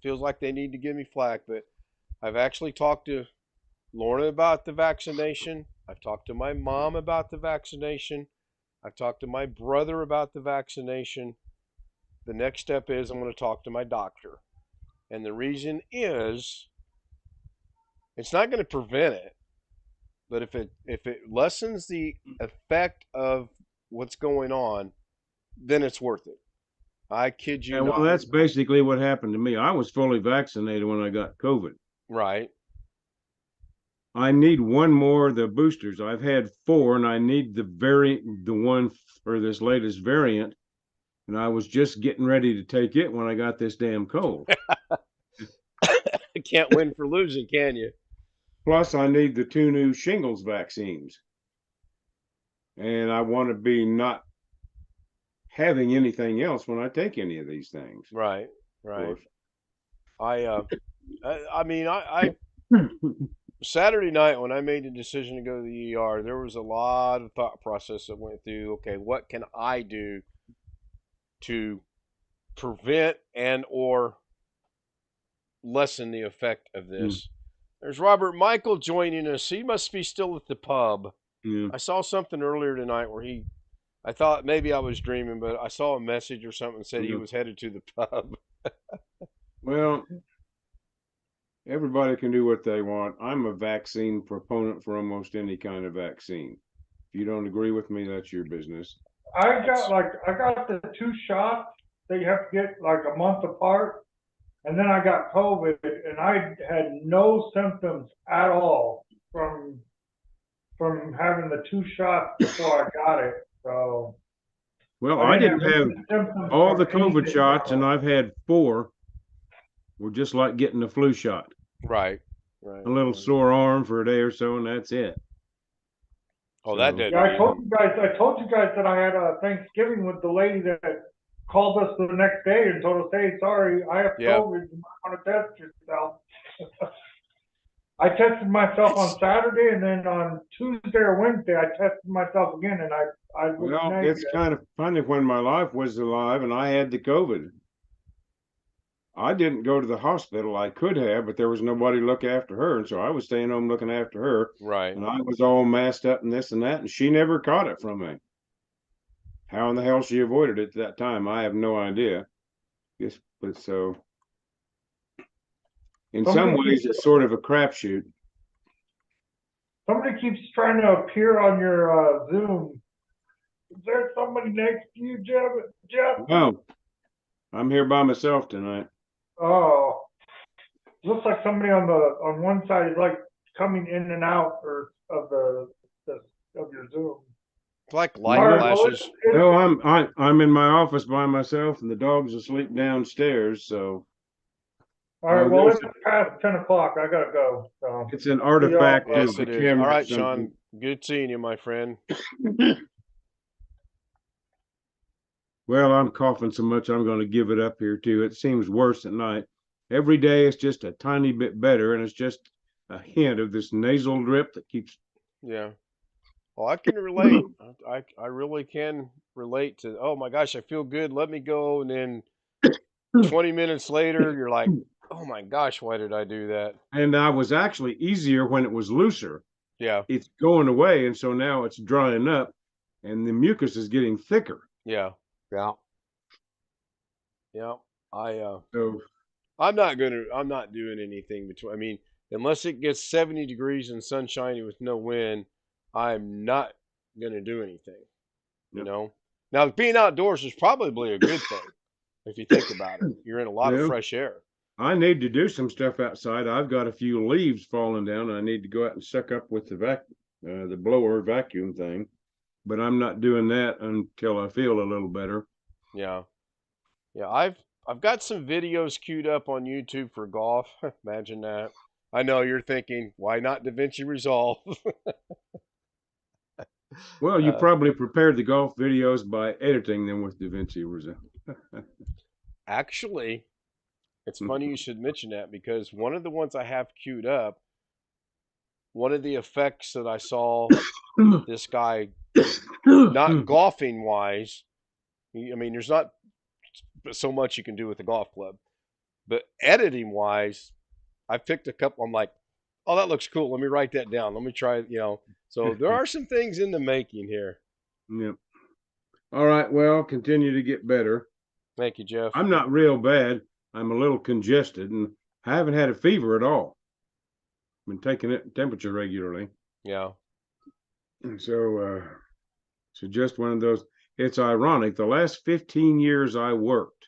feels like they need to give me flack, but I've actually talked to Lorna about the vaccination. I've talked to my mom about the vaccination. I've talked to my brother about the vaccination. The next step is I'm going to talk to my doctor. And the reason is it's not going to prevent it, but if it lessens the effect of what's going on, then it's worth it. I kid you Yeah, well, not. that's basically what happened to me. I was fully vaccinated when I got COVID. Right. I need one more of the boosters. I've had 4, and I need the one for this latest variant. And I was just getting ready to take it when I got this damn cold. Can't win for losing, can you? Plus, I need the 2 new shingles vaccines, and I want to be not having anything else when I take any of these things. Right. Of Right. course. I mean, I Saturday night when I made the decision to go to the ER, there was a lot of thought process that went through. Okay, what can I do to prevent and or lessen the effect of this? There's Robert Michael joining us. He must be still at the pub. Yeah. I saw something earlier tonight where I thought maybe I was dreaming, but I saw a message or something that said he was headed to the pub. Well, everybody can do what they want. I'm a vaccine proponent for almost any kind of vaccine. If you don't agree with me, that's your business. I got the 2 shots that you have to get like a month apart, and then I got COVID, and I had no symptoms at all from having the 2 shots before I got it. So Well, I didn't have any symptoms all the from COVID anything shots, and else. I've had 4. Were just like getting a flu shot. Right. Right. A little sore arm for a day or so, and that's it. Oh, that So, didn't Yeah, I told even. you guys. I told you guys that I had a Thanksgiving with the lady that called us the next day and told us, "Hey, sorry, I have Yeah. COVID. You might want to test yourself." I tested myself on Saturday, and then on Tuesday or Wednesday, I tested myself again, and I was well, negative. it's kind of funny when my life was alive and I had the COVID. I didn't go to the hospital. I could have, but there was nobody to look after her. And so I was staying home looking after her. Right. And I was all masked up and this and that. And she never caught it from me. How in the hell she avoided it at that time, I have no idea. Yes, but so in some ways, it's sort of a crapshoot. Somebody keeps trying to appear on your Zoom. Is there somebody next to you, Jeff? No, I'm here by myself tonight. Oh, looks like somebody on one side is like coming in and out of of your Zoom. It's like All light right, well, flashes. No, I'm in my office by myself, and the dog's asleep downstairs. So all right, well, it's past 10 o'clock. I gotta go. So it's an artifact Yes, of the it is. camera. All or right, something. Sean. Good seeing you, my friend. Well, I'm coughing so much I'm going to give it up here too. It seems worse at night. Every day it's just a tiny bit better, and it's just a hint of this nasal drip that keeps. Yeah. Well, I can relate. I really can relate to. Oh my gosh, I feel good. Let me go, and then 20 minutes later, you're like, oh my gosh, why did I do that? And I was actually easier when it was looser. Yeah. It's going away, and so now it's drying up, and the mucus is getting thicker. Yeah. Yeah. Yeah. So I'm not doing anything between. I mean, unless it gets 70 degrees and sunshiny with no wind, I'm not gonna do anything. You Yep. know. Now, being outdoors is probably a good thing if you think about it. You're in a lot of fresh air. I need to do some stuff outside. I've got a few leaves falling down. I need to go out and suck up with the blower vacuum thing, but I'm not doing that until I feel a little better. Yeah. Yeah, I've got some videos queued up on YouTube for golf. Imagine that. I know you're thinking, why not DaVinci Resolve? Well, you probably prepared the golf videos by editing them with DaVinci Resolve. Actually, it's funny you should mention that because one of the ones I have queued up, one of the effects that I saw this guy, not golfing wise, I mean, there's not so much you can do with a golf club, but editing wise, I picked a couple. I'm like, oh, that looks cool. Let me write that down. Let me try, So there are some things in the making here. Yep. All right, well, continue to get better. Thank you, Jeff. I'm not real bad. I'm a little congested and I haven't had a fever at all. Been taking it temperature regularly. Yeah. And so just one of those. It's ironic. The last 15 years I worked,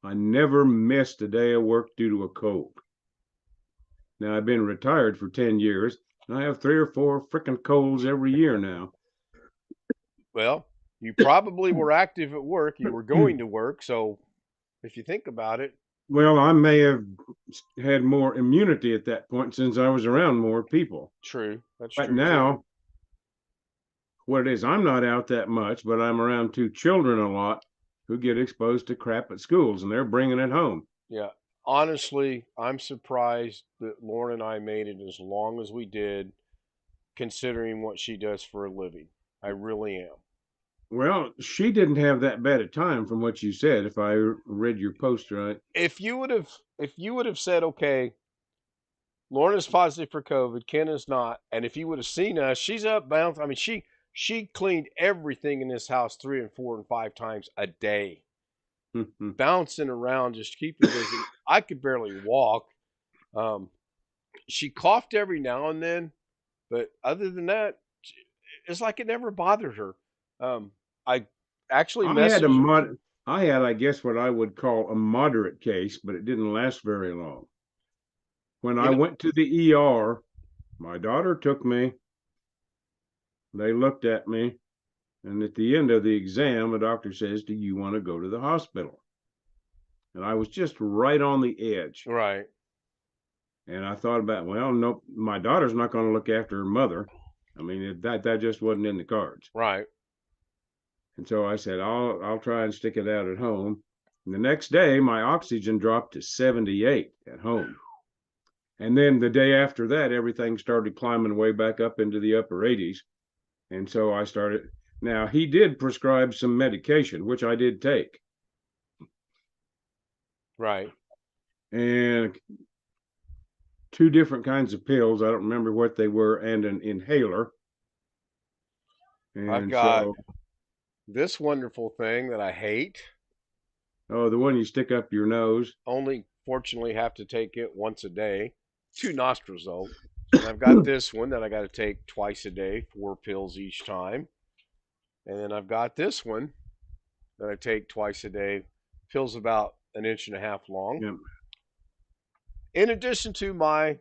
I never missed a day of work due to a cold. Now I've been retired for 10 years and I have 3 or 4 freaking colds every year now. Well, you probably were active at work. You were going to work. So if you think about it, Well, I may have had more immunity at that point since I was around more people. true. That's Right true. now, what it is, I'm not out that much, but I'm around 2 children a lot who get exposed to crap at schools and they're bringing it home. Yeah. Honestly, I'm surprised that Lauren and I made it as long as we did, considering what she does for a living. I really am. Well, she didn't have that bad a time from what you said, if I read your post right. If you would have said, okay, Lauren is positive for COVID, Ken is not, and if you would have seen us, she's up bouncing. I mean, she cleaned everything in this house 3 and 4 and 5 times a day, bouncing around, just keeping busy. I could barely walk. She coughed every now and then, but other than that, it's like it never bothered her. I actually I had messaged. I had, I guess, what I would call a moderate case, but it didn't last very long. When You I know, went to the ER, my daughter took me. They looked at me, and at the end of the exam, the doctor says, "Do you want to go to the hospital?" And I was just right on the edge. right, And I thought about, well, no, my daughter's not going to look after her mother. I mean, that just wasn't in the cards. right. And so I said, I'll try and stick it out at home. And the next day, my oxygen dropped to 78 at home. And then the day after that, everything started climbing way back up into the upper 80s. And so I started. Now, he did prescribe some medication, which I did take. Right. And 2 different kinds of pills. I don't remember what they were, and an inhaler. I've And got so, this wonderful thing that I hate. oh, the one you stick up your nose. Only fortunately have to take it once a day, 2 nostrils though. And I've got this one that I got to take twice a day, 4 pills each time. And then I've got this one that I take twice a day, pills about an inch and a half long. Yeah, In addition to my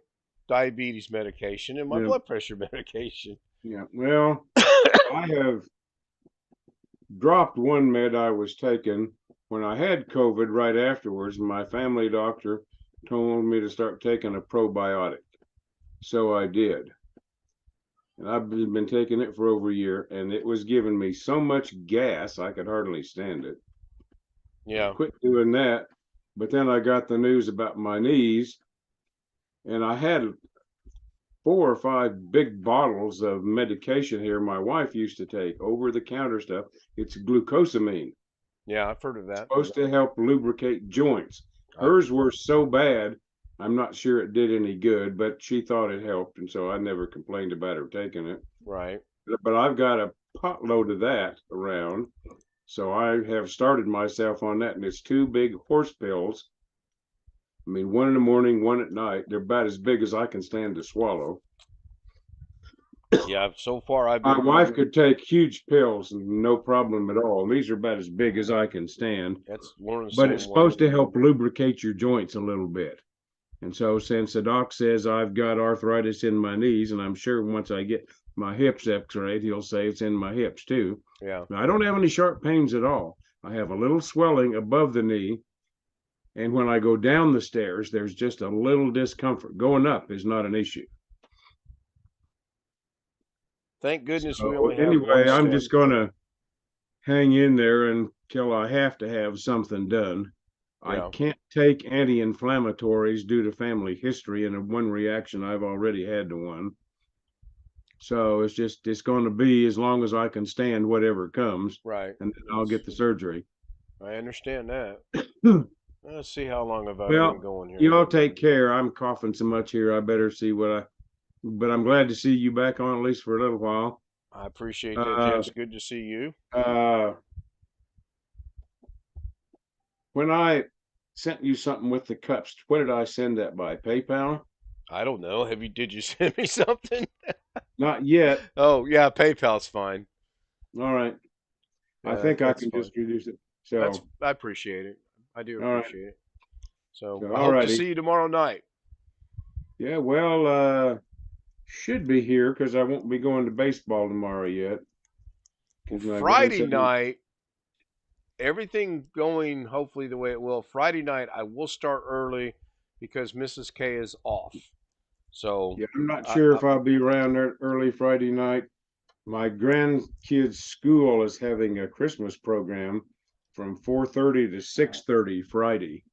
diabetes medication and my yeah, blood pressure medication. yeah. Well, I have dropped one med I was taking when I had COVID right afterwards. My family doctor told me to start taking a probiotic. So I did. And I've been taking it for over a year, and it was giving me so much gas I could hardly stand it. I Yeah. quit doing that. But then I got the news about my knees, and I had 4 or 5 big bottles of medication here my wife used to take, over the counter stuff. It's glucosamine. Yeah, I've heard of It's that. supposed to help lubricate joints. Hers were so bad, I'm not sure it did any good, but she thought it helped, and so I never complained about her taking it. Right. But I've got a potload of that around, so I have started myself on that, and it's 2 big horse pills. I mean, one in the morning, one at night. They're about as big as I can stand to swallow. Yeah, so far I've My been wife could take huge pills and no problem at all. These are about as big as I can stand. That's Lauren's But same it's one. supposed to help lubricate your joints a little bit. And so since the doc says I've got arthritis in my knees, and I'm sure once I get my hips x-rayed, he'll say it's in my hips too. Yeah. Now, I don't have any sharp pains at all. I have a little swelling above the knee. And when I go down the stairs, there's just a little discomfort. Going up is not an issue. Thank goodness we So only have one anyway, I'm step. just going to hang in there until I have to have something done. I Yeah. can't take anti-inflammatories due to family history and one reaction I've already had to one. So it's going to be as long as I can stand whatever comes, Right. and then I'll get the surgery. I understand that. Let's see how long have I Well, been going here. you all take care. I'm coughing so much here. I better see but I'm glad to see you back on at least for a little while. I appreciate that, Jeff. It's good to see you. when I sent you something with the cups, what did I send that by? PayPal? I don't know. Did you send me something? Not yet. Oh, yeah, PayPal's fine. All right. I Yeah, think I that's can fine. just reduce it. So, I appreciate it. I do all right. appreciate it. So So, I all hope to righty. see you tomorrow night. Yeah, well, should be here because I won't be going to baseball tomorrow yet. Well, Because my Friday grandson. night, everything going hopefully the way it will. Friday night, I will start early because Mrs. K is off. So, Yeah, I'm not I, sure I if I'll be around there early Friday night. My grandkids' school is having a Christmas program from 4:30 to 6:30 Friday.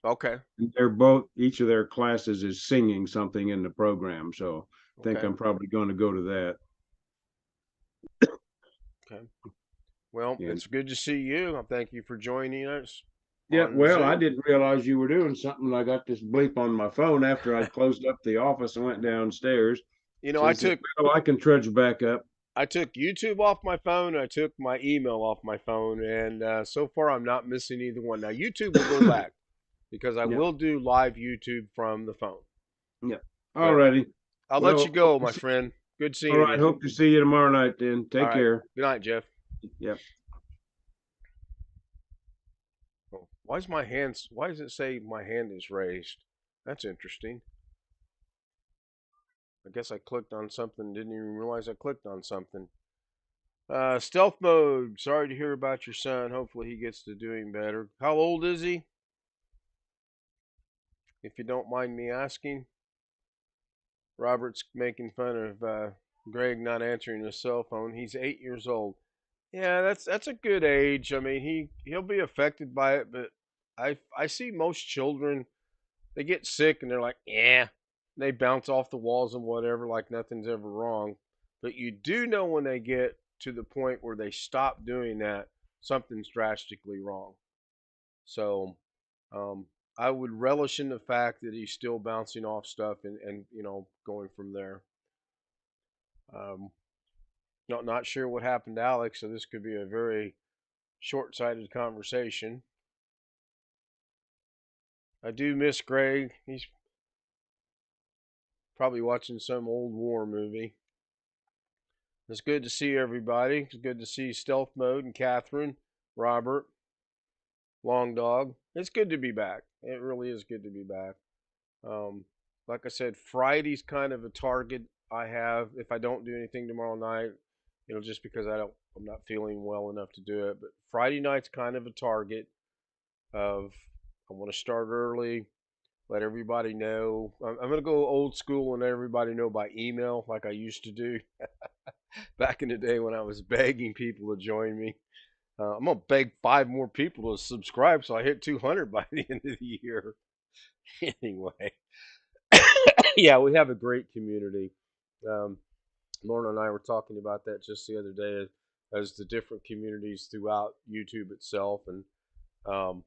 okay, They're both, each of their classes is singing something in the program, so I think okay, I'm probably going to go to that. okay. Well, And it's good to see you. Thank you for joining us yeah, on well, I Zoom. didn't realize you were doing something. I got this bleep on my phone after I'd closed up the office and went downstairs. You know, Says, well, I can trudge back up. I took YouTube off my phone. I took my email off my phone, and so far I'm not missing either one. Now YouTube will go back because I Yeah, will do live YouTube from the phone. yeah. All But righty. I'll let you Well, go, my friend. Good all seeing right. you. Hope to see you tomorrow night then. All Take right. care. Good night, Jeff. Yep. Oh, why does it say my hand is raised? That's interesting. I guess I clicked on something, didn't even realize I clicked on something. Stealth mode. Sorry to hear about your son. Hopefully he gets to doing better. How old is he? If you don't mind me asking. Robert's making fun of Greg not answering his cell phone. He's 8 years old. Yeah, that's a good age. I mean, he'll be affected by it, but I see most children, they get sick and they're like, yeah, they bounce off the walls and whatever, like nothing's ever wrong. But you do know when they get to the point where they stop doing that, something's drastically wrong. So, um, I would relish in the fact that he's still bouncing off stuff and going from there. Um, not sure what happened to Alex, so this could be a very short-sighted conversation. I do miss Greg. He's probably watching some old war movie. It's good to see everybody. It's good to see Stealth Mode and Catherine, Robert, Long Dog. It's good to be back. It really is good to be back. Um, like I said, Friday's kind of a target I have. If I don't do anything tomorrow night, just because I'm not feeling well enough to do it. But Friday night's kind of a target of I want to start early, let everybody know. I'm going to go old school and let everybody know by email like I used to do back in the day when I was begging people to join me. I'm going to beg 5 more people to subscribe so I hit 200 by the end of the year. Anyway, yeah, we have a great community. Um, Lorna and I were talking about that just the other day as the different communities throughout YouTube itself and um,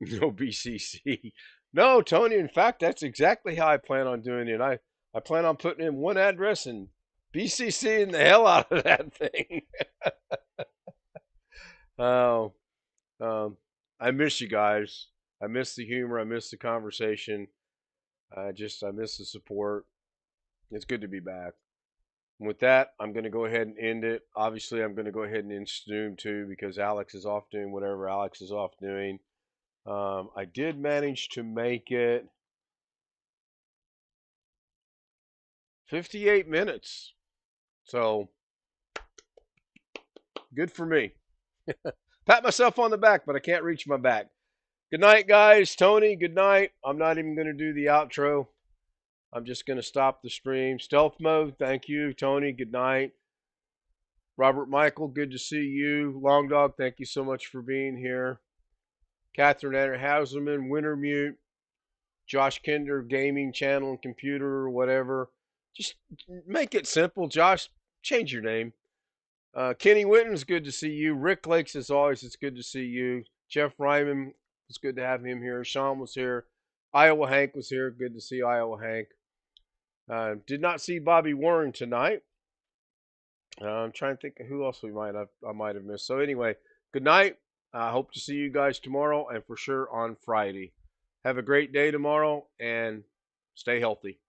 no BCC. No, Tony, in fact, that's exactly how I plan on doing it. I plan on putting in one address and BCCing the hell out of that thing. Oh, um, I miss you guys. I miss the humor. I miss the conversation. I miss the support. It's good to be back. And with that, I'm going to go ahead and end it. Obviously, I'm going to go ahead and end Zoom too because Alex is off doing whatever Alex is off doing. I did manage to make it 58 minutes. So good for me. Pat myself on the back, but I can't reach my back. Good night, guys. Tony, good night. I'm not even going to do the outro. I'm just going to stop the stream. Stealth mode. Thank you, Tony. Good night. Robert Michael, good to see you. Long Dog, thank you so much for being here. Catherine Anner Hauserman, Wintermute, Josh Kinder, Gaming Channel and Computer or whatever. Just make it simple, Josh. Change your name. Kenny Winton's good to see you. Rick Lakes, as always, it's good to see you. Jeff Ryman, it's good to have him here. Sean was here. Iowa Hank was here. Good to see Iowa Hank. Did not see Bobby Warren tonight. I'm trying to think of who else I might have missed. So anyway, good night. I hope to see you guys tomorrow and for sure on Friday. Have a great day tomorrow and stay healthy.